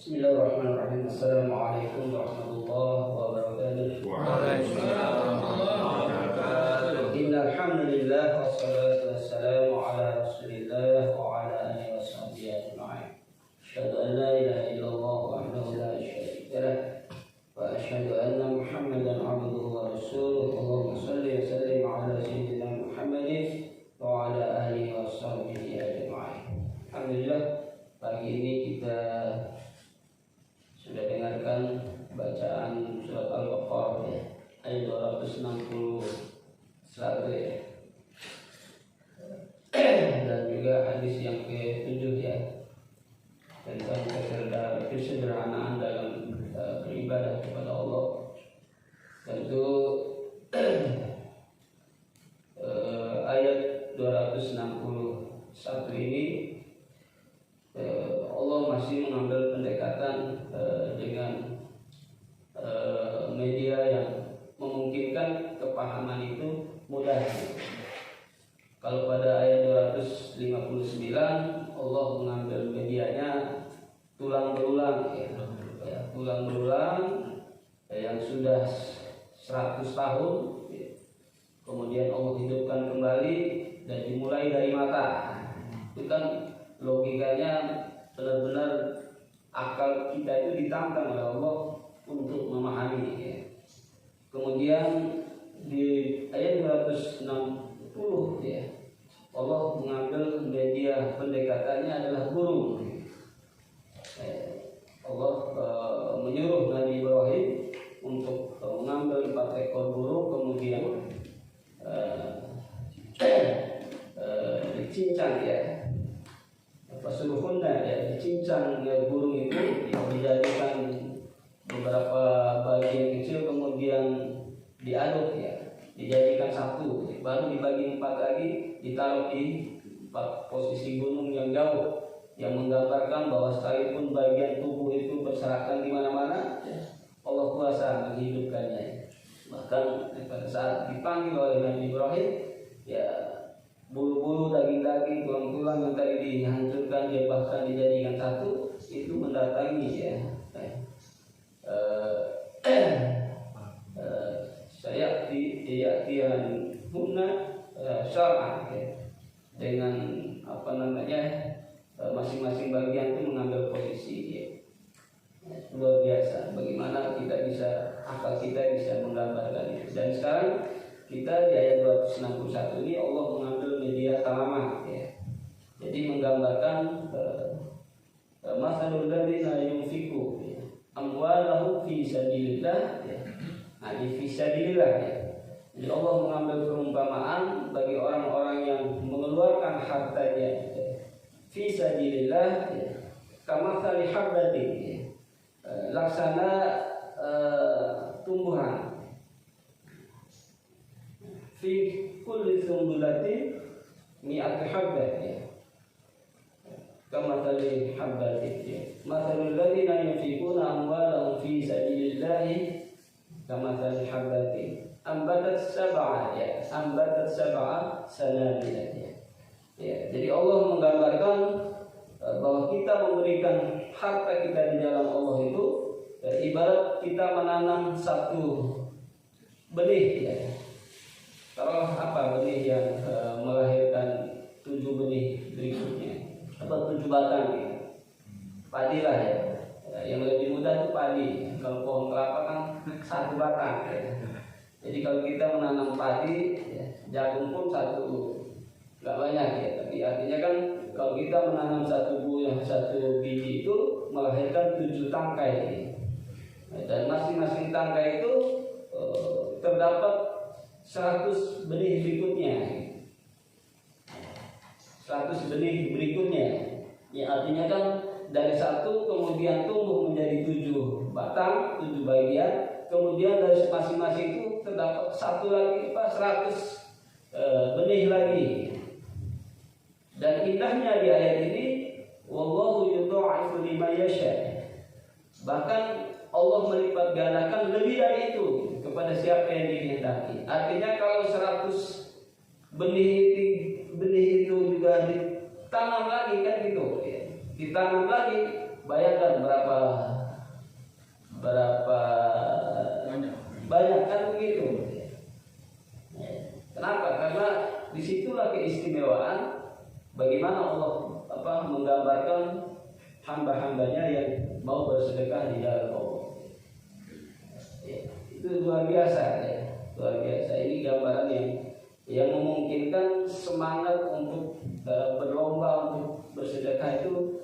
Bismillahirrahmanirrahim. Assalamualaikum warahmatullahi wabarakatuh. Waalaikumsalam warahmatullahi wabarakatuh. Innal hamdalillah wassalatu wassalamu ala Rasulillah wa ala alihi washabbihi ajma'in. Asyhadu an la ilaha illallah wahdahu la syarika lah wa asyhadu anna Muhammadan abduhu wa rasuluh. Allahumma shalli wa sallim ala sayyidina Muhammadin wa ala alihi washabbihi ajma'in. Alhamdulillah, pagi ini kita sudah dengarkan bacaan surat Al-Baqarah ya, ayat 261 ya. Dan juga hadis yang ke-7 ya, tentang kesederhanaan dalam beribadah kepada Allah. Tentu ayat 261 ini Allah masih mengambil pendekatan dengan media yang memungkinkan kepahaman itu mudah. Kalau pada ayat 259 Allah mengambil medianya tulang berulang ya, tulang berulang yang sudah 100 tahun ya. Kemudian Allah hidupkan kembali dan dimulai dari mata. Itu kan logikanya benar-benar akal kita itu ditantang oleh Allah untuk memahami ya. Kemudian di ayat 260 ya, Allah mengambil media pendekatannya adalah burung. Allah menyuruh Nabi Ibrahim untuk mengambil 4 ekor burung, kemudian dicincang ya, fasuruhunna ya, dicincang burung itu dijadikan beberapa bagian kecil, kemudian diaduk ya, dijadikan satu, baru dibagi 4 lagi, ditaruh di 4 posisi gunung yang jauh, yang menggambarkan bahwa sekalipun bagian tubuh itu berserakan di mana-mana, Allah kuasa menghidupkannya. Bahkan pada saat dipanggil oleh Nabi Ibrahim, ya bulu-bulu, daging-daging, tulang-tulang yang tadi dihancurkan, dia bahkan dijadikan satu, itu mendatangi ya. Saya ya'tiyan hunna syar'an ya. Dengan masing-masing bagian itu mengambil posisi ya. Luar biasa bagaimana akal kita bisa menggambarkan itu. Dan sekarang kita di ayat 261 ini Allah mengambil media kalamat ya. Jadi menggambarkan masalul ladzina yunfiqu ya, amwalahum fi sabilillah ya. Nah, di fi sabilillah ya. Jadi Allah mengambil perumpamaan bagi orang-orang yang mengeluarkan hartanya ya, fi sabilillah ya, kamatsali habbatin ya. Laksana tumbuhan fi kulli sumbulatin mi'at habbah ya, kamatsali habbatin ya. Matsalul ladzina yunfiquna amwalahum fi sabilillahi kamatsali habbatin ambatat sab'a sanabila ya. Jadi Allah menggambarkan bahwa kita memberikan harta kita di jalan Allah itu ibarat kita menanam satu benih ya. Kalau benih yang melahirkan 7 benih berikutnya atau 7 batang ya. Padi lah ya. Yang lebih mudah itu padi. Kalau pohon kelapa kan 1 batang ya. Jadi kalau kita menanam padi ya, jagung pun nggak banyak ya. Tapi artinya kan kalau kita menanam satu biji itu melahirkan 7 tangkai ya. Dan masing-masing tangkai itu terdapat 100 benih berikutnya. 100 benih berikutnya. Ya artinya kan dari 1 kemudian tumbuh menjadi 7 batang, 7 bagian, kemudian dari masing-masing itu terdapat 1 lagi 100 benih lagi. Dan indahnya di ayat ini, wallahu yudha'ifu liman yasha. Bahkan Allah melipat gandakan lebih dari itu kepada siapa yang dikehendaki. Artinya kalau 100 benih itu juga ditanam lagi kan gitu ya. Ditanam lagi bayangkan berapa banyak kan begitu. Kenapa? Karena disitulah keistimewaan bagaimana Allah menggambarkan hamba-hambanya yang mau bersedekah di jalan Allah. Itu luar biasa ya. Luar biasa. Ini gambaran yang memungkinkan semangat untuk berlomba untuk bersedekah itu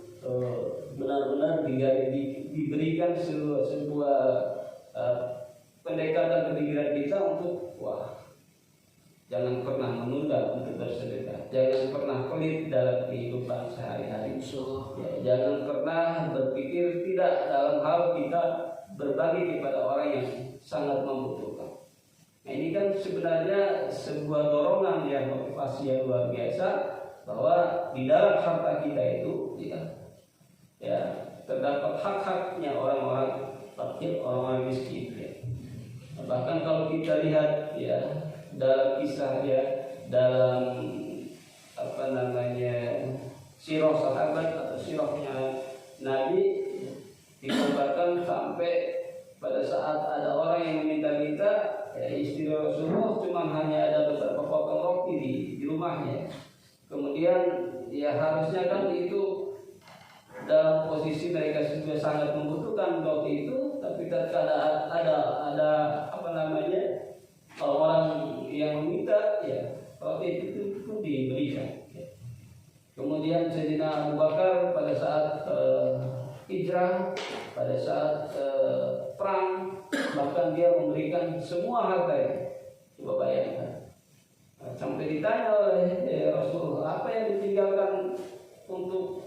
benar-benar diberikan sebuah pendekatan pikiran kita untuk jangan pernah menunda untuk bersedekah, jangan pernah pelit dalam kehidupan sehari-hari, jangan pernah berpikir tidak dalam hal kita berbagi kepada orang yang sangat membutuhkan. Nah, ini kan sebenarnya sebuah dorongan yang motivasi yang luar biasa bahwa di dalam harta kita itu ya terdapat hak-haknya orang-orang fakir, orang-orang miskin. Ya. Bahkan kalau kita lihat ya dalam kisah dalam sirah sahabat atau sirahnya Nabi dikabarkan sampai pada saat ada orang yang meminta-minta istri Rasulullah cuma hanya ada beberapa potong roti di rumahnya. Kemudian ya harusnya kan itu dalam posisi mereka sudah sangat membutuhkan roti itu, tapi tatkala ada orang yang meminta ya roti itu diberikan. Kemudian Sayyidina Abu Bakar pada saat hijrah, pada saat perang, bahkan dia memberikan semua hartanya. Coba bayangkan. Sampai ditanya oleh Rasulullah, apa yang ditinggalkan untuk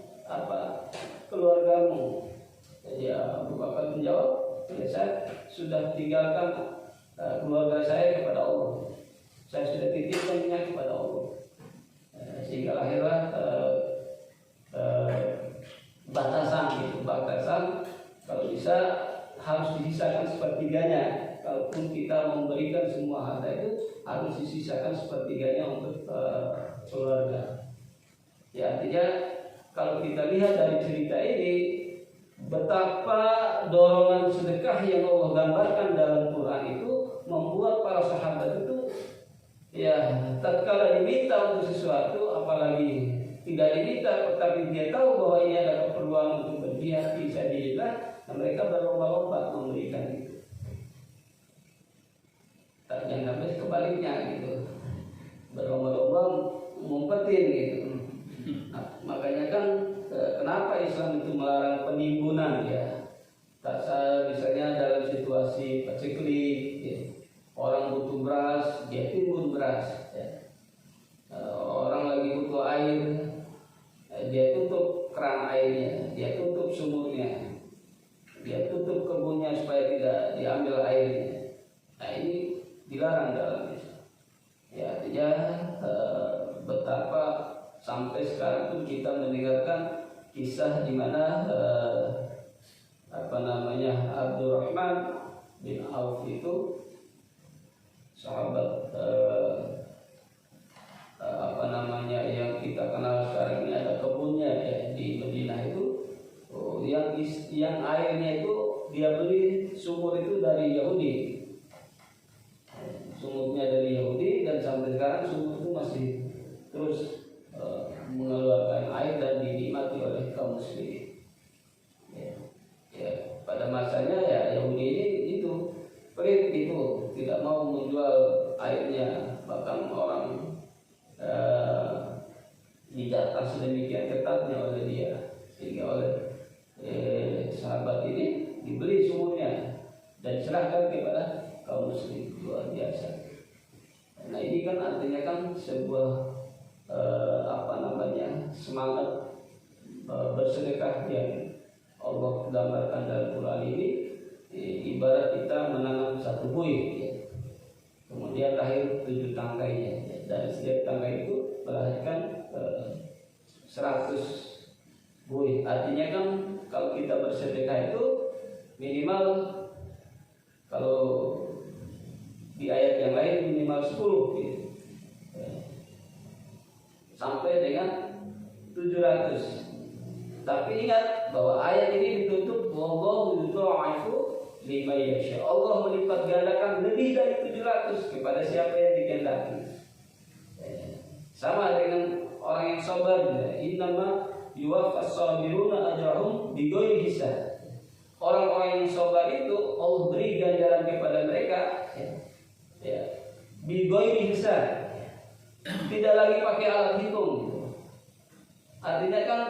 keluargamu? Jadi Abu Bakar menjawab, saya sudah tinggalkan keluarga saya kepada Allah. Saya sudah titipkannya kepada Allah. Sehingga lahirlah batasan kalau bisa harus disisakan sepertiganya. Kalaupun kita memberikan semua harta itu harus disisakan sepertiganya untuk keluarga. Ya, artinya kalau kita lihat dari cerita ini betapa dorongan sedekah yang Allah gambarkan dalam Quran itu membuat para sahabat itu ya tatkala diminta untuk sesuatu, apalagi tidak diminta tetapi dia tahu bahwa ini ada keperluan untuk berjihad fi sabilillah, mereka berlomba-lomba memberikan itu. Jangan sampai kebaliknya gitu, berlomba-lomba ngumpetin gitu. Nah, makanya kan kenapa Islam itu melarang penimbunan ya? Misalnya dalam situasi paceklik, ya. Orang butuh beras, dia timbun beras. Ya. Orang lagi butuh air, dia tutup keran airnya, dia tutup sumurnya, dia tutup kebunnya supaya tidak diambil airnya. Nah, ini dilarang dalam Islam. Ya, artinya betapa sampai sekarang pun kita mendengarkan kisah di mana Abdurrahman bin Auf itu sahabat yang kita kenal sekarang ini, ada kebunnya ya, di Madinah itu yang airnya itu dia beli sumur itu dari Yahudi. Sumurnya dari Yahudi dan sampai sekarang sumur itu masih terus mengeluarkan air dan dinikmati oleh kaum muslimin. Ya, pada masanya ya Yahudi ini itu pelit itu, tidak mau menjual airnya, bahkan orang didata sedemikian ketatnya oleh dia sehingga oleh sahabat ini dibeli sumurnya dan diserahkan kepada kaum muslim. Luar biasa. Nah, ini kan artinya kan sebuah semangat bersedekah yang Allah gambarkan dalam Quran ini ibarat kita menanam satu buih ya. Kemudian lahir 7 tangkainya ya. Dan setiap tangkai itu melahirkan 100 buih. Artinya kan kalau kita bersedekah itu minimal, kalau di ayat yang lain minimal 10 gitu. Sampai dengan 700. Tapi ingat bahwa ayat ini ditutup wallahu yudha'ifu liman yasha. Allah melipat gandakan lebih dari 700 kepada siapa yang dikehendaki. Sama dengan orang yang sabar, innama yuwaffas sabiruna ajrahum bighairi hisab. Orang-orang yang sabar itu Allah beri ganjaran kepada mereka bighairi hisab. Tidak lagi pakai alat hitung. Artinya kan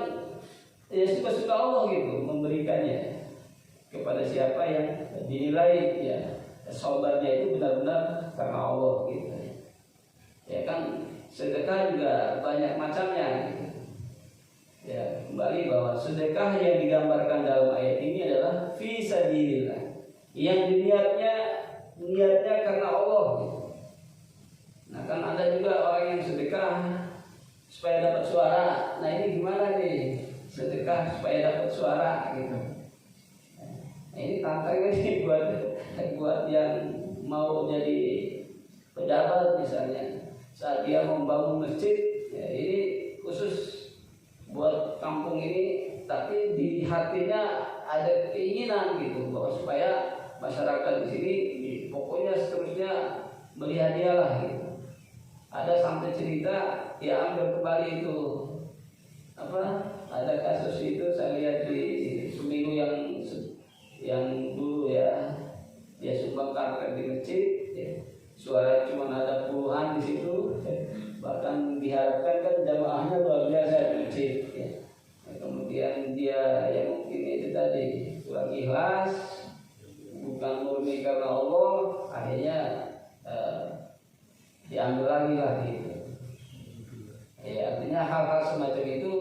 suka-suka Allah gitu memberikannya kepada siapa yang dinilai sabarnya itu benar-benar karena Allah gitu. Ya kan sedekah juga banyak macamnya gitu. Ya, kembali bahwa sedekah yang digambarkan dalam ayat ini adalah fi sabilillah. Yang niatnya karena Allah gitu. Nah kan ada juga orang yang sedekah supaya dapat suara. Nah ini gimana nih sedekah supaya dapat suara gitu. Nah ini tantangan nih buat yang mau jadi pejabat misalnya. Saat dia membangun masjid, ya ini khusus buat kampung ini, tapi di hatinya ada keinginan gitu bahwa supaya masyarakat di sini pokoknya seterusnya melihat dia lah gitu. Ada sampai cerita dia ambil kembali itu ada kasus itu saya lihat di seminggu yang dulu ya, dia sumbang karpet di masjid ya. Suara cuma ada puluhan di situ, bahkan diharapkan kan jamaahnya luar biasa di masjid ya. Kemudian dia yang mungkin itu tadi kurang ikhlas, bukan murni karena Allah, akhirnya diambil lagi lah gitu. Ya, artinya hal-hal semacam itu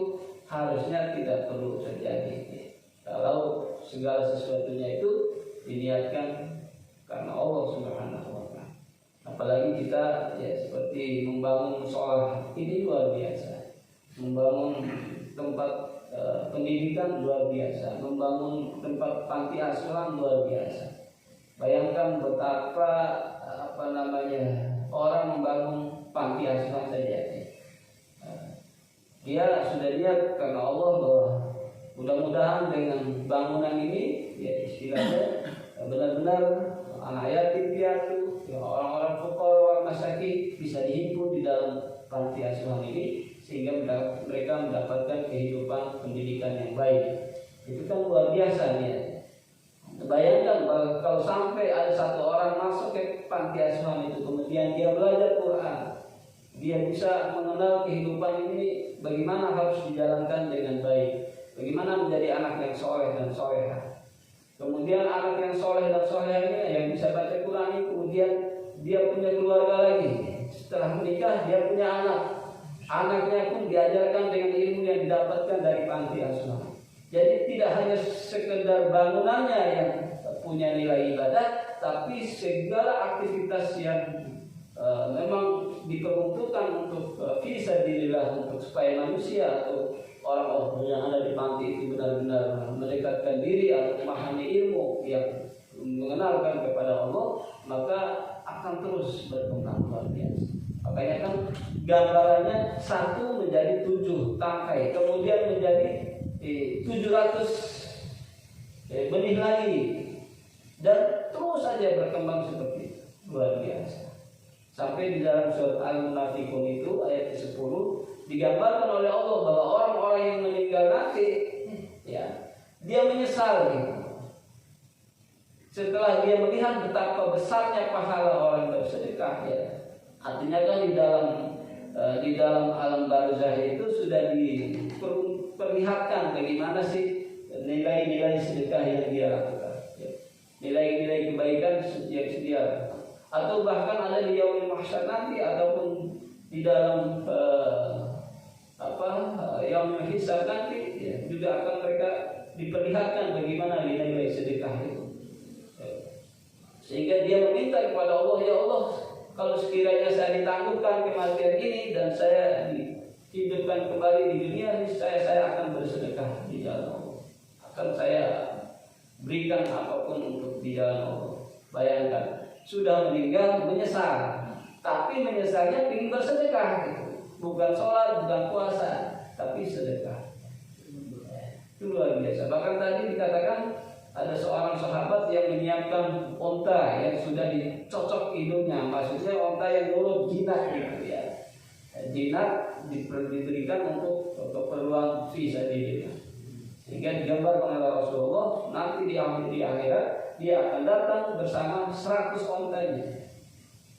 harusnya tidak perlu terjadi. Kalau segala sesuatunya itu diniatkan karena Allah Subhanahu wa Ta'ala. Apalagi kita seperti membangun sekolah ini luar biasa, membangun tempat pendidikan luar biasa, membangun tempat panti asuhan luar biasa. Bayangkan betapa orang membangun panti asuhan saja. Dia sudah lihat karena Allah bahwa mudah-mudahan dengan bangunan ini istilahnya benar-benar anak yatim piatu, orang-orang fuqara, orang masakin bisa dihimpun di dalam panti asuhan ini sehingga mereka mendapatkan kehidupan pendidikan yang baik. Itu kan luar biasa ya. Bayangkan bahwa kalau sampai ada satu orang masuk ke panti asuhan itu kemudian dia belajar Quran, dia bisa mengenal kehidupan ini bagaimana harus dijalankan dengan baik, bagaimana menjadi anak yang soleh dan solehah. Kemudian anak yang soleh dan solehahnya yang bisa baca Quran ini kemudian dia punya keluarga lagi. Setelah menikah dia punya anak. Anaknya pun diajarkan dengan ilmu yang didapatkan dari panti asuhan. Jadi tidak hanya sekedar bangunannya yang punya nilai ibadah, tapi segala aktivitas yang memang diperuntukkan untuk fisabilillah, untuk supaya manusia atau orang-orang yang ada di panti itu benar-benar mendekatkan diri atau memahami ilmu yang mengenalkan kepada Allah, maka akan terus berkembang luar biasa. Makanya kan gambarannya 1 menjadi 7 tangkai, kemudian menjadi 700 benih lagi, dan terus saja berkembang seperti itu, luar biasa. Sampai di dalam surat Al-Munafiqun itu ayat 10 digambarkan oleh Allah bahwa orang-orang yang meninggal nanti dia menyesal gitu. Setelah dia melihat betapa besarnya pahala orang bersedekah artinya kan di dalam alam barzakh itu sudah diperlihatkan bagaimana sih nilai-nilai sedekah yang dia lakukan, nilai-nilai kebaikan yang dia atau bahkan ada di yaumul mahsyar nanti ataupun di dalam yaumul hisab nanti juga akan mereka diperlihatkan bagaimana nilai-nilai sedekah itu. Sehingga dia meminta kepada Allah, ya Allah, kalau sekiranya saya ditangguhkan kematian ini dan saya dihidupkan kembali di dunia, saya akan bersedekah di jalan Allah. Akan saya berikan apapun untuk di jalan Allah. Bayangkan, sudah meninggal menyesal, tapi menyesalnya ingin bersedekah, bukan sholat, bukan puasa, tapi sedekah. biasa. Bahkan tadi dikatakan ada seorang sahabat yang menyiapkan onta yang sudah dicocok hidungnya, maksudnya onta yang nurut jinak gitu ya. Jinak diberikan untuk keperluan fisabilillah. Sehingga digambarkan oleh Rasulullah nanti di akhirat dia akan datang bersama 100 ontanya.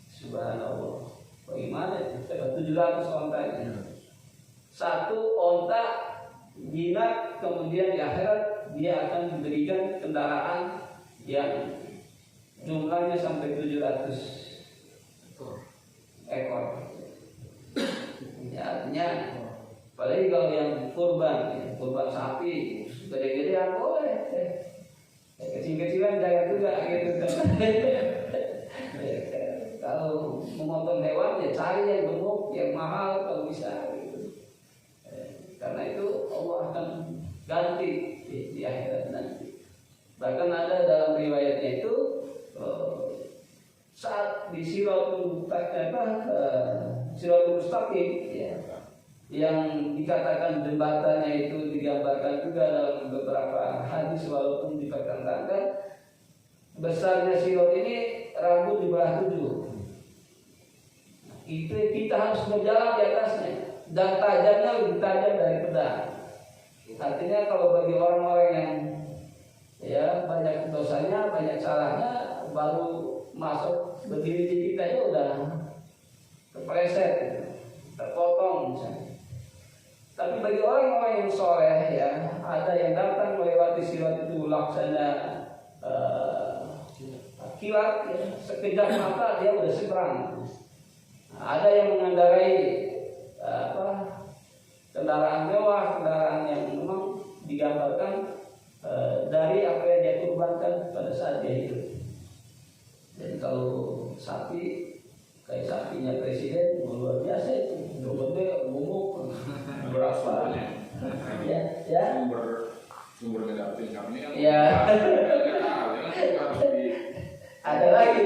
Subhanallah. Bagaimana itu? 700 ontanya. Satu onta jinak, kemudian di akhirat dia akan diberikan kendaraan yang jumlahnya sampai 700 ekor. Ya, artinya apalagi kalau yang kurban sapi gede-gedean boleh, kecil-kecilan jangan juga gitu. Kalau memotong hewan ya cari yang gemuk, yang mahal kalau bisa gitu. Karena itu Allah akan ganti di akhirat nanti. Bahkan ada dalam riwayatnya itu saat di Siratul Mustaqim ya, yang dikatakan jembatannya itu digambarkan juga dalam beberapa hadis walaupun dipertentangkan. Besarnya sirat ini rambut di bawah 7. Itu kita harus berjalan di atasnya dan tajamnya lebih tajam dari pedang. Artinya kalau bagi orang-orang yang ya banyak dosanya, banyak salahnya, baru masuk berdiri di kita ya udah terpeleset, terpotong misalnya. Tapi bagi orang-orang yang soleh ya, ada yang datang melewati sirat itu laksana kilat ya, sekejap mata dia udah seberang. Ada yang mengendarai kendaraan mewah, kendaraan yang memang digambarkan dari apa yang dia kurbankan pada saat dia hidup. Jadi kalau sapi kayak sapinya presiden luar biasa itu, gede, gemuk, berapa ya. Sumber negatif kami kan ya. Ada lagi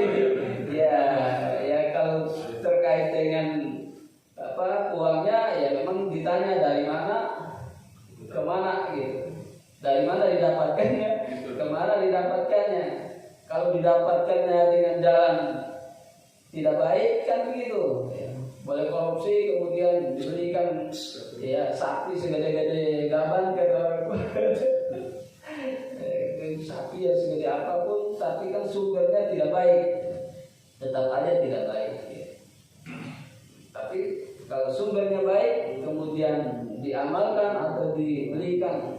ya kalau terkait dengan uangnya ya memang ditanya dari mana kemana gitu, dari mana didapatkannya, kemana didapatkannya. Kalau didapatkannya dengan jalan tidak baik kan begitu ya. Boleh korupsi kemudian diberikan ya sapi segede-gede gaban ke orang. Sapi ya segede apapun, tapi kan sumbernya tidak baik, tetap aja tidak baik ya. Tapi kalau sumbernya baik kemudian diamalkan atau diberikan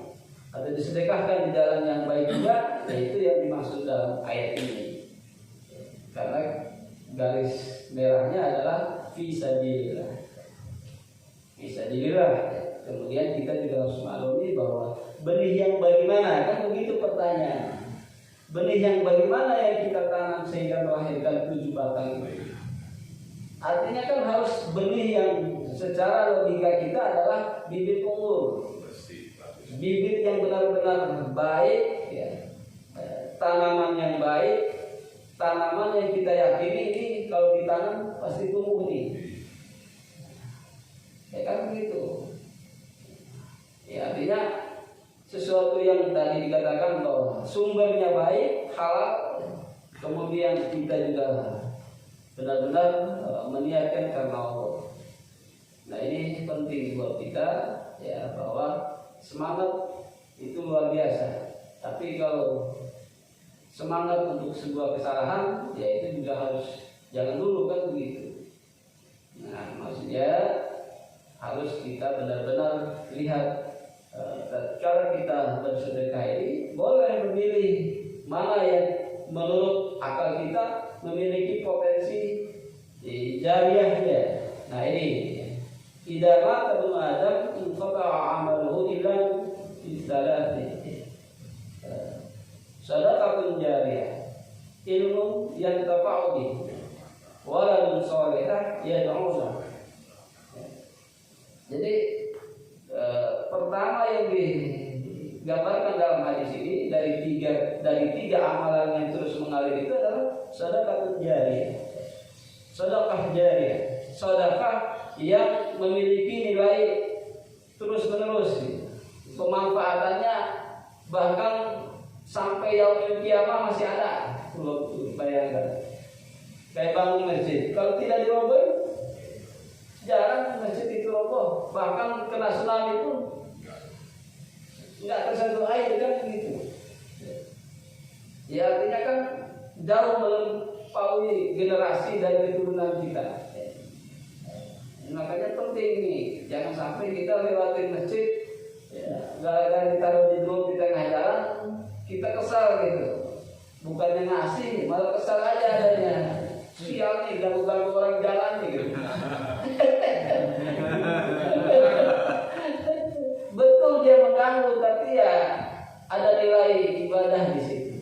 atau disedekahkan di jalan yang baik juga, ya itu yang dimaksud dalam ayat ini. Karena garis merahnya adalah fisabilillah. Fisabilillah. Kemudian kita juga harus maklumi bahwa benih yang bagaimana, kan begitu pertanyaan. Benih yang bagaimana yang kita tanam sehingga melahirkan 7 batang itu. Artinya kan harus benih yang secara logika kita adalah bibit unggul, bibit yang benar-benar baik, ya. Tanaman yang baik, tanaman yang kita yakini ini kalau ditanam pasti tumbuh nih. Ya kan begitu. Ya, artinya sesuatu yang tadi dikatakan bahwa sumbernya baik, halal, kemudian kita juga benar-benar meniatkan karena Allah. Nah ini penting buat kita ya, bahwa semangat itu luar biasa. Tapi kalau semangat untuk sebuah kesalahan, ya itu juga harus jangan dulu kan begitu. Nah maksudnya harus kita benar-benar lihat. Cara kita bersedekah ini boleh memilih mana yang menurut akal kita memiliki potensi jariahnya. Nah ini idza mata ibnu Adam inqata'a 'amaluhu illa bi thalathi. Sadaqatun jariyah, ilmu yang tafa'u bihi, waladun shalihah yad'u lahu. Jadi pertama yang digambarkan dalam hadis ini dari tiga amalan yang terus mengalir itu adalah sedekah jariyah. Sedekah jariyah, sedekah yang memiliki nilai terus menerus. Pemanfaatannya bahkan sampai yaumil kiamah masih ada. Bayangkan, kayak bangun masjid, kalau tidak diroboh, jarang masjid itu roboh. Bahkan kena tsunami pun nggak tersentuh air kan begitu. Ya artinya kan jauh melampaui generasi dan keturunan kita. Makanya penting nih, jangan sampai kita lewatin masjid, gara-gara ditaruh di drone di tengah jalan, kita kesal gitu. Bukannya ngasih, malah kesal aja adanya. Sial nih, ganggu-ganggu orang jalan nih gitu. Betul dia mengganggu, tapi ya ada nilai ibadah di situ.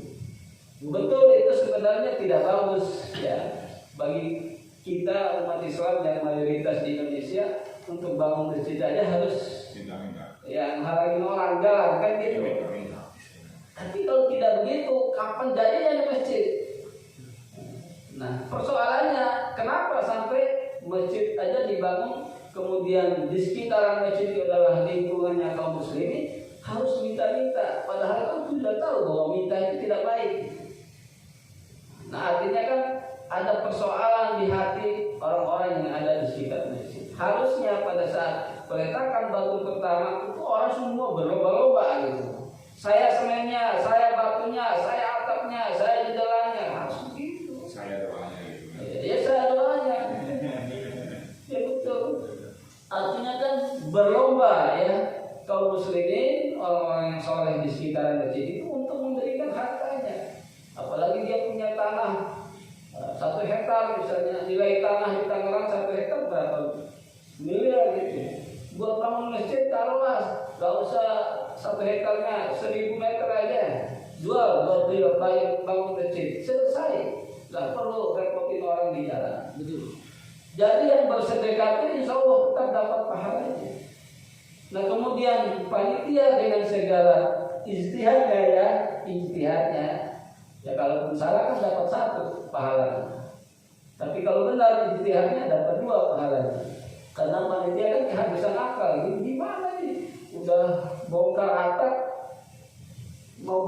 Betul itu sebenarnya tidak bagus ya bagi kita umat Islam yang mayoritas di Indonesia untuk bangun masjid aja harus yang halangin orang jalan kan gitu. Tapi kalau tidak begitu, kapan jadinya di masjid? Nah persoalannya kenapa sampai masjid aja dibangun, kemudian di sekitaran masjid itu adalah lingkungannya kaum muslimin, harus minta-minta, padahal kan sudah tahu bahwa minta itu tidak baik. Nah artinya kan ada persoalan di hati orang-orang yang ada di sekitar masjid. Harusnya pada saat peletakan batu pertama itu orang semua berlomba-lomba gitu. Saya semennya, saya batunya, saya atapnya, saya jendelanya, harus begitu. Saya doanya gitu. Ya saya doanya. Ya betul. Artinya kan berlomba ya kaum muslimin, orang-orang yang soleh di sekitar masjid itu untuk memberikan hartanya. Apalagi dia punya tanah 1 hektar misalnya, nilai tanah di Tangerang 1 hektar berapa miliar gitu. Buat bangun masjid taruhlah, gak usah 1 hektarnya 1000 meter aja, jual buat beliau bangun masjid, selesai, gak perlu repotin orang di jalan. Betul. Jadi yang bersedekah itu insya Allah tetap dapat pahalanya. Nah kemudian panitia dengan segala ijtihadnya ya kalaupun salah kan dapat 1 pahalanya. Tapi kalau benar ijtihadnya dapat 2 pahalanya. Karena panitia kan kehabisan akal. Gimana nih? Udah bongkar atap, mau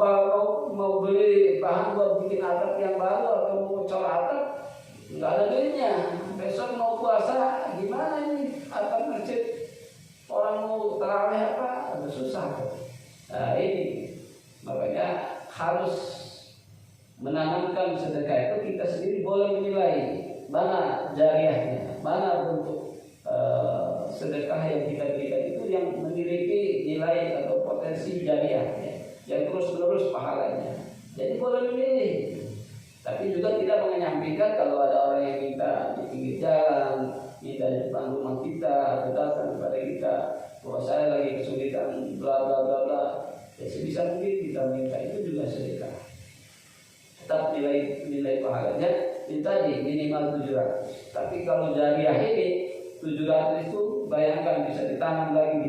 beli bahan buat bikin atap yang baru atau mau cor atap, nggak ada duitnya. Besok mau puasa, gimana nih? Atap masjid orang mau tarawih apa? Agak susah. Nah ini makanya harus menanamkan sedekah itu kita sendiri boleh menilai mana jariahnya, mana bentuk sedekah yang kita berikan itu yang memiliki nilai atau potensi jariahnya, yang terus-menerus pahalanya. Jadi boleh memilih. Tapi juga tidak menyampaikan kalau ada orang yang minta di pinggir jalan, minta di depan rumah kita, atau datang kepada kita, bahwa saya lagi kesulitan, bla bla bla bla. Ya sebisa mungkin kita minta, itu juga sedekah. Tetap nilai pahalanya itu tadi minimal 700. Tapi kalau jariah ini 700 itu bayangkan bisa ditanam lagi.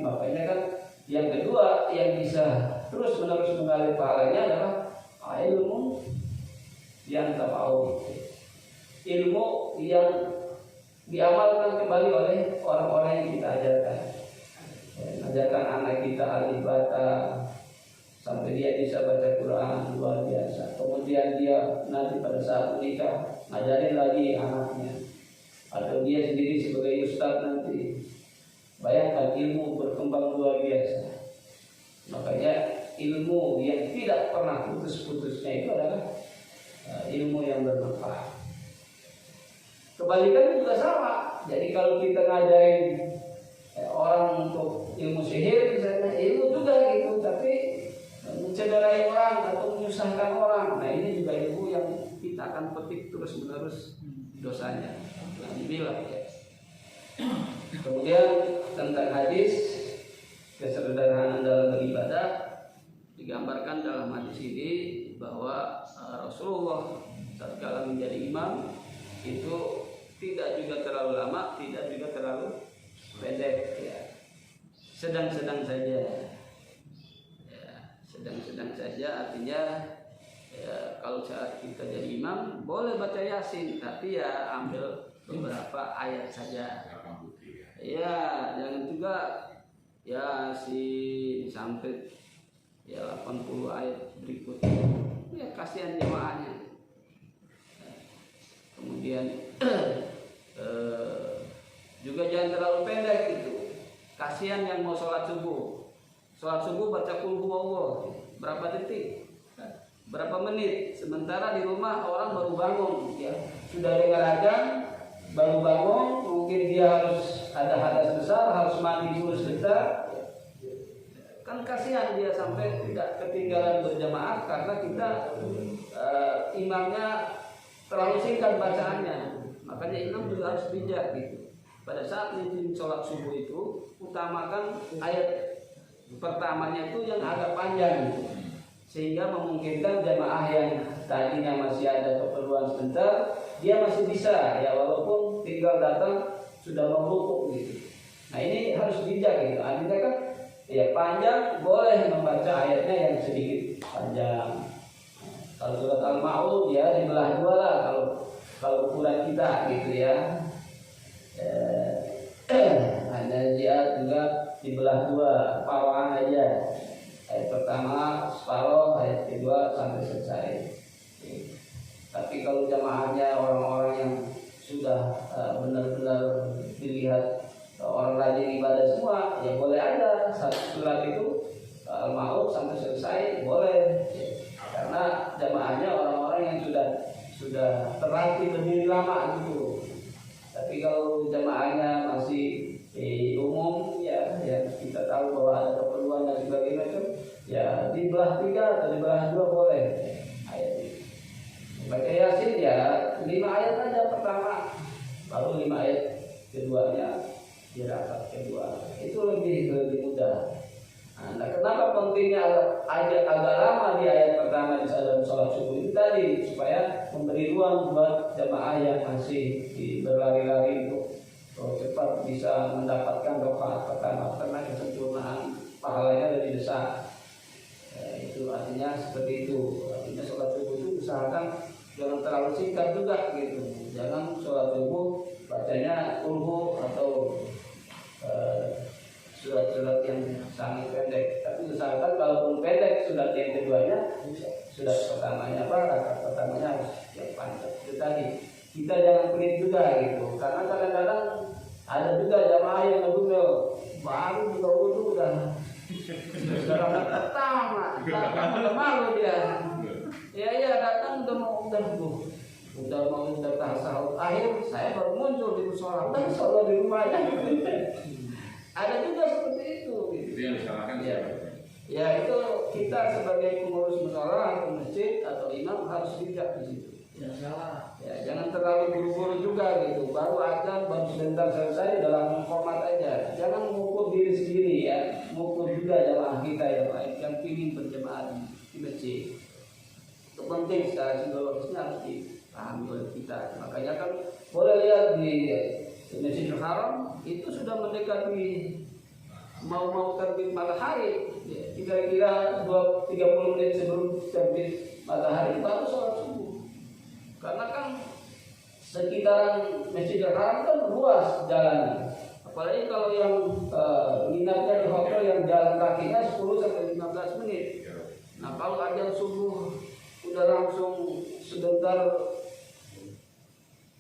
Makanya kan yang kedua yang bisa terus menerus mengalir pahalanya adalah ilmu yang tahu, ilmu yang diamalkan kembali oleh orang-orang yang kita ajarkan. Ajarkan anak kita al-ibadah sampai dia bisa baca Quran, luar biasa. Kemudian dia nanti pada saat menikah ngajarin lagi anaknya, atau dia sendiri sebagai ustaz nanti. Bayangkan ilmu berkembang luar biasa. Makanya ilmu yang tidak pernah putus-putusnya itu adalah ilmu yang bermanfaat. Kebalikannya juga sama. Jadi kalau kita ngajarin orang untuk ilmu sihir misalnya, ilmu juga gitu, tapi mencederai orang atau menyusahkan orang, nah ini juga ilmu yang kita akan petik terus-menerus dosanya. Dibilang ya. Kemudian tentang hadis kesederhanaan dalam beribadah digambarkan dalam hadis ini bahwa Rasulullah tatkala menjadi imam itu tidak juga terlalu lama, tidak juga terlalu pendek ya. Sedang-sedang saja. Ya, sedang-sedang saja artinya ya, kalau saat kita jadi imam boleh baca Yasin, tapi ya ambil beberapa ayat saja. Ya, jangan juga Yasin sampai ya 80 ayat berikutnya. Ya kasihan jemaahnya. Kemudian juga jangan terlalu pendek itu. Kasihan yang mau sholat subuh. Sholat subuh baca qul huwallah berapa detik? Berapa menit? Sementara di rumah orang baru bangun, ya sudah dengar azan, baru bangun, mungkin dia harus ada hadas besar, harus mandi dulu sebentar. Kan kasihan dia sampai tidak ketinggalan berjamaah karena kita imamnya terlalu singkat bacaannya. Makanya imam juga harus bijak gitu. Pada saat mimpin sholat subuh itu utamakan ayat pertamanya itu yang agak panjang gitu. Sehingga memungkinkan jamaah yang tadinya masih ada keperluan sebentar, dia masih bisa ya walaupun tinggal datang sudah merukuk gitu. Nah ini harus bijak gitu. Artinya kan ya panjang boleh membaca ayatnya yang sedikit panjang. Kalau surat Al-Ma'un ya dibelah dua lah kalau ukuran kita gitu ya. An-Nazi'at juga dibelah dua, separuhan aja. Ayat pertama separuh, ayat kedua sampai selesai. Tapi kalau jamaahnya orang-orang yang sudah benar-benar dilihat orang rajin ibadah semua, ya boleh aja satu surat itu Al-Ma'un sampai selesai boleh. Karena jamaahnya orang-orang yang sudah terlatih berdiri lama gitu. Tapi kalau jamaahnya masih umum ya kita tahu bahwa ada keperluan dan sebagainya itu ya dibelah 3 atau dibelah 2 boleh ayat ini. Baca Yasin ya 5 ayat aja pertama, baru 5 ayat keduanya di rakaat kedua. Itu lebih mudah. Nah, kenapa pentingnya agak lama di ayat pertama di dalam sholat subuh itu tadi supaya memberi ruang buat jamaah yang masih berlari-lari untuk cepat bisa mendapatkan rakaat pertama karena kesempurnaan pahalanya lebih besar. Itu artinya seperti itu. Artinya sholat subuh itu usahakan jangan terlalu singkat juga gitu. Jangan sholat subuh bacanya ulhu atau surat-surat yang sangat pendek. Tapi usahakan kalaupun pendek surat yang keduanya, surat pertamanya rakaat pertamanya harus yang panjang. Itu tadi kita jangan pelit juga gitu. Karena kadang-kadang ada juga jamaah yang ngedumel baru juga wudu udah rakaat pertama, udah malu dia. Ya datang udah mau tahasahud akhir saya baru muncul di musola, udah sholat di rumah aja. Ada juga seperti itu. Gitu. Itu yang disalahkan. Ya itu kita sebagai pengurus musola atau masjid atau imam harus bijak di situ. Ya salah. Ya jangan terlalu buru-buru juga gitu. Baru azan baru sebentar selesai dalam format aja. Jangan mengukur diri sendiri ya. Mengukur juga jamaah kita yang lain yang ingin berjamaah di masjid. Itu penting secara psikologisnya harus dipahami oleh kita. Makanya kan boleh lihat di Masjidil Haram itu sudah mendekati mau terbit matahari, ya, kira-kira 30 menit sebelum terbit matahari baru sholat subuh. Karena kan sekitaran Masjidil Haram kan luas jalannya. Apalagi kalau yang nginapnya di hotel yang jalan kakinya 10 sampai 15 menit. Nah kalau azan subuh udah langsung sebentar.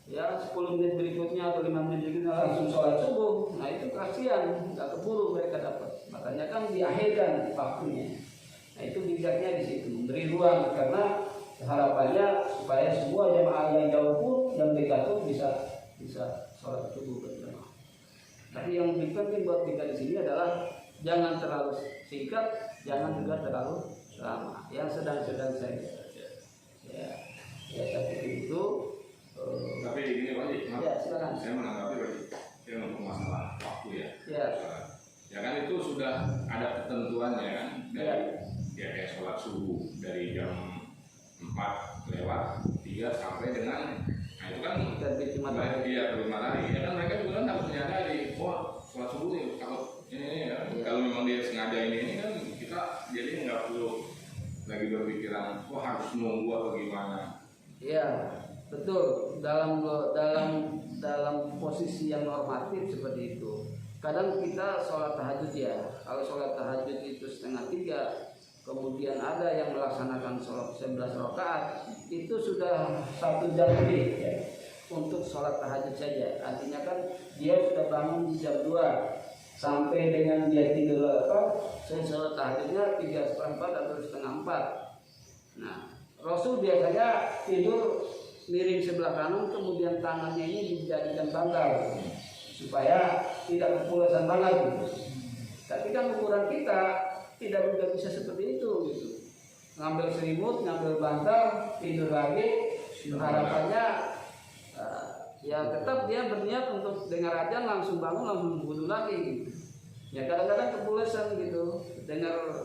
Ya 10 menit berikutnya atau 5 menit berikutnya langsung sholat subuh. Nah itu kasihan, nggak keburu mereka dapat. Makanya kan diakhirkan waktunya. Nah itu bijaknya di situ memberi ruang karena harapannya supaya semua jemaah yang jauh pun yang dekat pun bisa sholat subuh berjamaah. Tapi yang lebih penting buat kita di sini adalah jangan terlalu singkat, jangan juga terlalu lama. Yang sedang-sedang saja. Ya seperti itu. Tapi gini Pak Haji, ya, silakan. Saya menanggapi Pak Haji, yang untuk masalah waktu ya. Ya kan itu sudah ada ketentuannya kan dari ya kayak sholat subuh dari jam 4:03 sampai dengan nah itu kan terbit matahari ya kan mereka juga kan harus menyadari wah sholat subuh nih kalau ini ya kalau memang dia sengaja ini kan kita jadi nggak perlu lagi berpikiran wah harus nunggu atau gimana. Iya. Betul, dalam posisi yang normatif seperti itu. kadang kita sholat tahajud ya, kalau sholat tahajud itu 2:30, kemudian ada yang melaksanakan sholat 11 rakaat, itu sudah 1 jam lebih ya, untuk sholat tahajud saja. Artinya kan dia sudah bangun di jam 2 sampai dengan dia tidur sholat tahajudnya 3:4 atau 3:30. Nah, Rasul biasanya tidur miring sebelah kanan, kemudian tangannya ini dijadikan bantal supaya tidak kepulasan banget. Tapi kan ukuran kita tidak bisa seperti itu gitu. Ngambil selimut, ngambil bantal, tidur lagi. Harapannya ya tetap dia berniat untuk dengar azan langsung bangun langsung wudu lagi gitu. Ya kadang-kadang kepulasan gitu. Dengar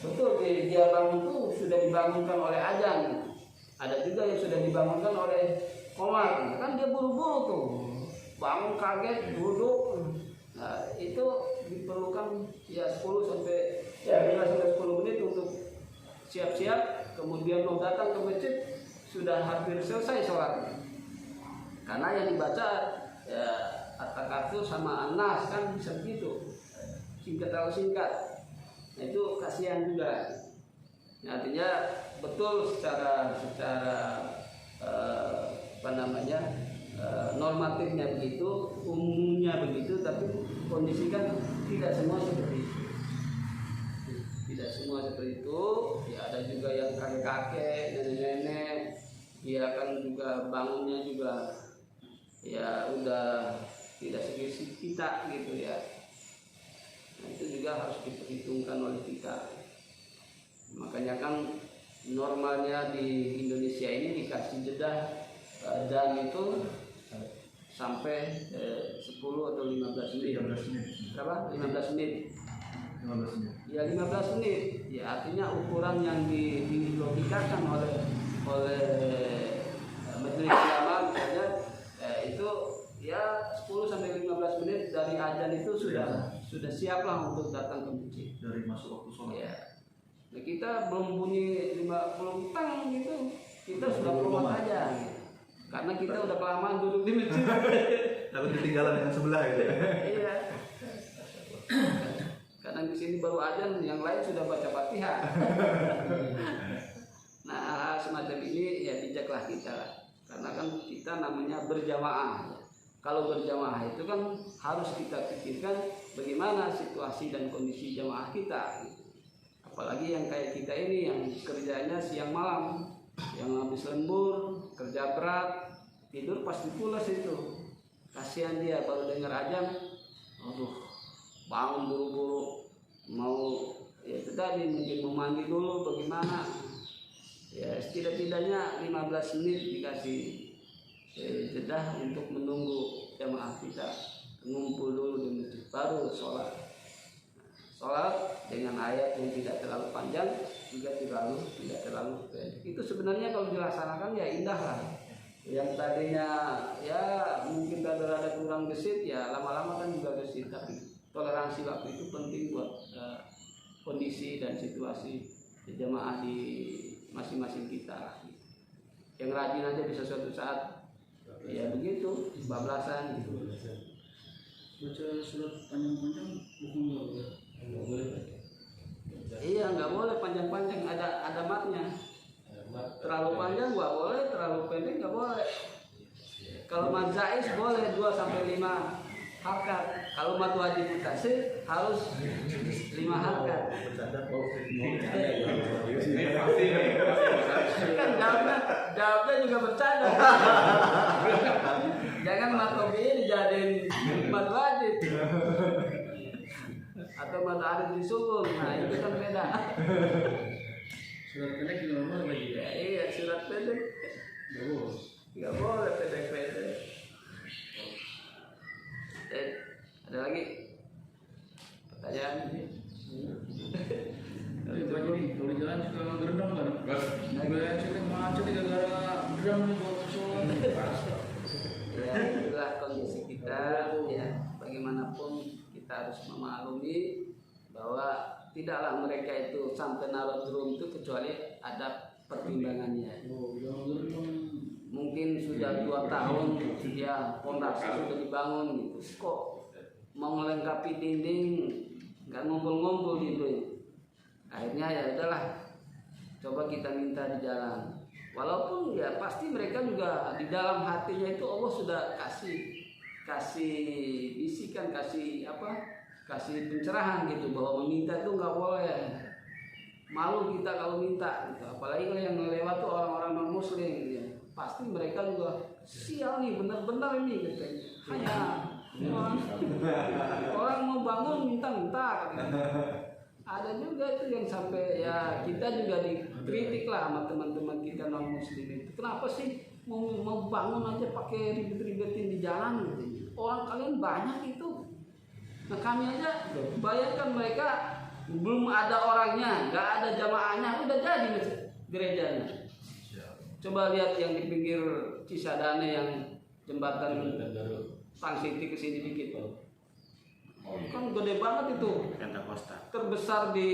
betul dia bangun tuh sudah dibangunkan oleh azan gitu. Ada juga yang sudah dibangunkan oleh komar, kan dia buru-buru tuh, bangun kaget, duduk. Nah, itu diperlukan ya 5 sampai 10 menit untuk siap-siap, kemudian mau datang ke masjid sudah hampir selesai sholat. Karena yang dibaca ya At-Takatsur sama An-Nas kan bisa begitu, singkat. Nah, itu kasihan juga. Nah, artinya betul secara normatifnya begitu, umumnya begitu, tapi kondisi kan tidak semua seperti itu. Tidak semua seperti itu. Ya ada juga yang kakek-kakek, nenek-nenek, dia kan juga bangunnya juga ya udah tidak seperti kita gitu ya. Nah, itu juga harus diperhitungkan oleh kita. Makanya kan normalnya di Indonesia ini dikasih jeda dan itu sampai 10 atau 15 menit. Berapa? 15 menit. Ya 15 menit. Ya artinya ukuran yang dilogikakan oleh Majelis Ulama misalnya itu ya 10 sampai 15 menit dari azan itu sudah siaplah untuk datang ke masjid. Dari masuk waktu sholat. Ya. Nah, kita belum bunyi 50 tang gitu, kita sudah keluar aja gitu. Karena kita udah kelamaan duduk di masjid. Tapi ketinggalan dengan sebelah gitu ya. Iya. Karena di sini baru azan, yang lain sudah baca Fatihah. Nah, semacam ini ya bijaklah kita. Karena kan kita namanya berjamaah. Kalau berjamaah itu kan harus kita pikirkan bagaimana situasi dan kondisi jamaah kita. Apalagi yang kayak kita ini yang kerjanya siang malam, yang habis lembur, kerja berat, tidur pasti pulas itu. Kasihan dia baru dengar azan, aduh, bangun buru-buru, mau ya itu tadi mungkin mau mandi dulu bagaimana. Ya setidak-tidaknya 15 menit dikasih jeda untuk menunggu jamaah kita ngumpul dulu di masjid baru sholat dengan ayat yang tidak terlalu panjang juga tidak terlalu pendek. Itu sebenarnya kalau dilaksanakan ya indah lah. Yang tadinya ya mungkin rada kurang gesit ya lama-lama kan juga gesit, tapi toleransi waktu itu penting buat kondisi dan situasi jemaah di masing-masing kita. Yang rajin aja bisa suatu saat ya begitu bablasan gitu. Baca surat panjang-panjang nggak boleh. Iya nggak boleh panjang-panjang, ada matnya. Terlalu panjang nggak boleh, terlalu pendek nggak boleh. Kalau mat zaiz boleh 2 sampai 5 harkat. Kalau mat wajib mutasir harus 5 harkat. Kan jawabnya juga bercanda. Jangan mat tobi'i dijadiin mat wajib. Atau mat arif disukun. Nah itu kan beda. Surat pendek juga boleh lagi. Ya, iya surat pendek nggak boleh pendek. Ada lagi pertanyaan? Itu aja nih, kalau di jalan suka gerendam kan? Gue sering macet gara-gara gerendam nih kalau sholat. Ya itulah kondisi kita ya. Bagaimanapun kita harus memaklumi bahwa tidaklah mereka itu sampai naruh drum itu kecuali ada pertimbangannya. Mungkin sudah 2 tahun dia pondasi sudah dibangun gitu. Kok mau melengkapi dinding, nggak ngumpul-ngumpul gitu. Akhirnya ya udahlah, coba kita minta di jalan. Walaupun ya pasti mereka juga di dalam hatinya itu Allah sudah kasih bisikan, kasih pencerahan gitu, bahwa meminta itu nggak boleh. Malu kita kalau minta gitu. Apalagi kalau yang lewat tuh orang-orang non muslim gitu. Pasti mereka juga sial nih, benar-benar ini katanya. Hanya orang mau bangun minta-minta gitu. Ada juga itu yang sampai ya kita juga dikritik lah sama teman-teman kita non muslim itu. Kenapa sih mau bangun aja pakai ribet-ribetin di jalan gitu. Orang kalian banyak itu. Nah kami aja bayangkan mereka belum ada orangnya, nggak ada jamaahnya, udah jadi gerejanya. Coba lihat yang di pinggir Cisadane yang jembatan Tang Siti ke sini dikit, kan gede banget itu, terbesar di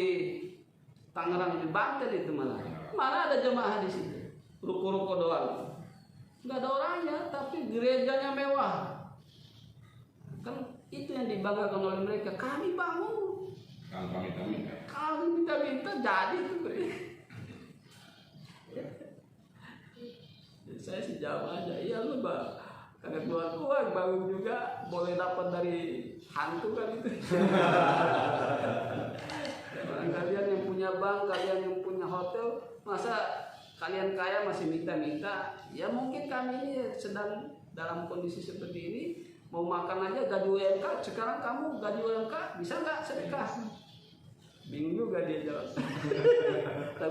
Tangerang, di Banten itu malah. Mana ada jamaah di situ, ruko-ruko doang, nggak ada orangnya, tapi gerejanya mewah. Kan itu yang dibanggakan oleh mereka. Kami bangun. Kalau minta-minta jadi itu saya sih jawab aja, iya lu bang, karena keluar bangun juga boleh dapat dari hantu kan itu. Kalian yang punya bank, kalian yang punya hotel, masa kalian kaya masih minta-minta? Ya mungkin kami ini sedang dalam kondisi seperti ini, mau makan aja gaji UMK, sekarang kamu gaji UMK bisa nggak sedekah? Bingung juga dia jawab.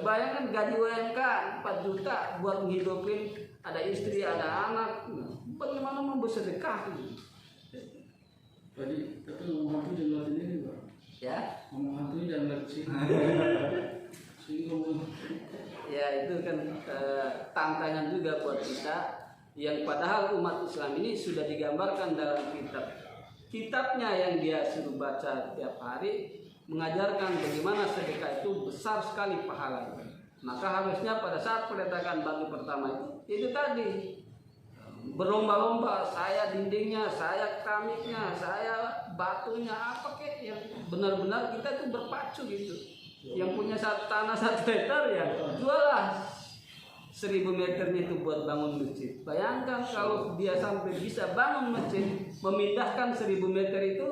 Bayangkan gaji UMK 4 juta buat menghidupin, ada istri, ada anak, bagaimana mau bersedekah? Jadi tapi ngomong hantu jangan lewat ini Pak. Ya? Ngomong hantu jangan lewat sini. Ya itu kan tantangan juga buat kita, yang padahal umat Islam ini sudah digambarkan dalam kitabnya yang dia suruh baca tiap hari, mengajarkan bagaimana sedekah itu besar sekali pahalanya. Maka harusnya pada saat peletakan batu pertama itu tadi berlomba-lomba, saya dindingnya, saya keramiknya, saya batunya, apa kek yang benar-benar kita itu berpacu gitu. Yang punya tanah 1 hektar ya jualah 1000 meternya itu buat bangun masjid. Bayangkan kalau dia sampai bisa bangun masjid, memindahkan 1000 meter itu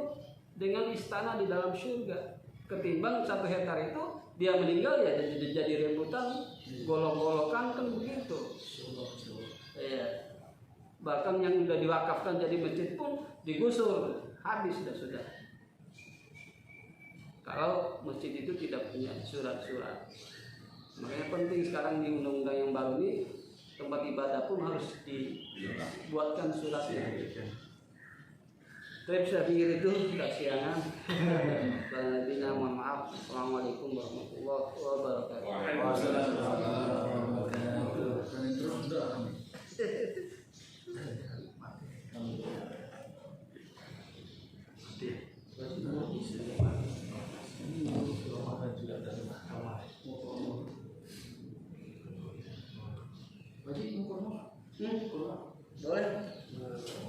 dengan istana di dalam surga. Ketimbang 1 hektar itu dia meninggal ya jadi rebutan, golok-golokan kan begitu. Ya. Bahkan yang sudah diwakafkan jadi masjid pun digusur, habis sudah. Kalau masjid itu tidak punya surat-surat. Makanya penting sekarang di undang-undang yang baru ini, tempat ibadah pun harus dibuatkan suratnya. Tapi saya pikir itu kasihangan. Karena mohon maaf. Assalamualaikum warahmatullahi wabarakatuh.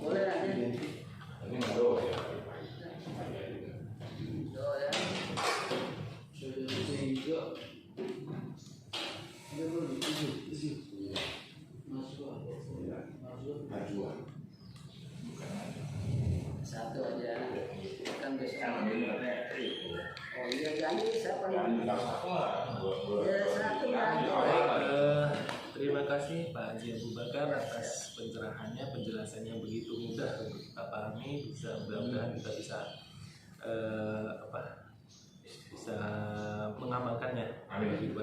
Boleh aja. Ini nggak doa ya. Satu aja, kan besok. Oh iya janji siapa yang? Ya satu lagi. Terima kasih Pak Haji Abu Bakar atas pencerahannya, penjelasannya begitu mudah untuk kita pahami. Mudah-mudahan kita bisa bisa mengamalkannya. Amin.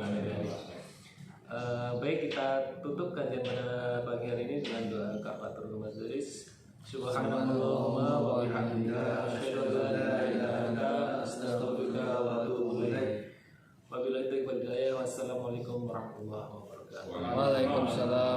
Baik, kita tutup kajian pada pagi hari ini dengan doa kafaratul majelis. Subhanallahumma wa bihamdika asyhadu an la ilaha illa anta astaghfiruka wa atubu ilaik. Wabillahi taufiq wal hidayah. Wassalamualaikum warahmatullahi wabarakatuh. Waalaikumsalam.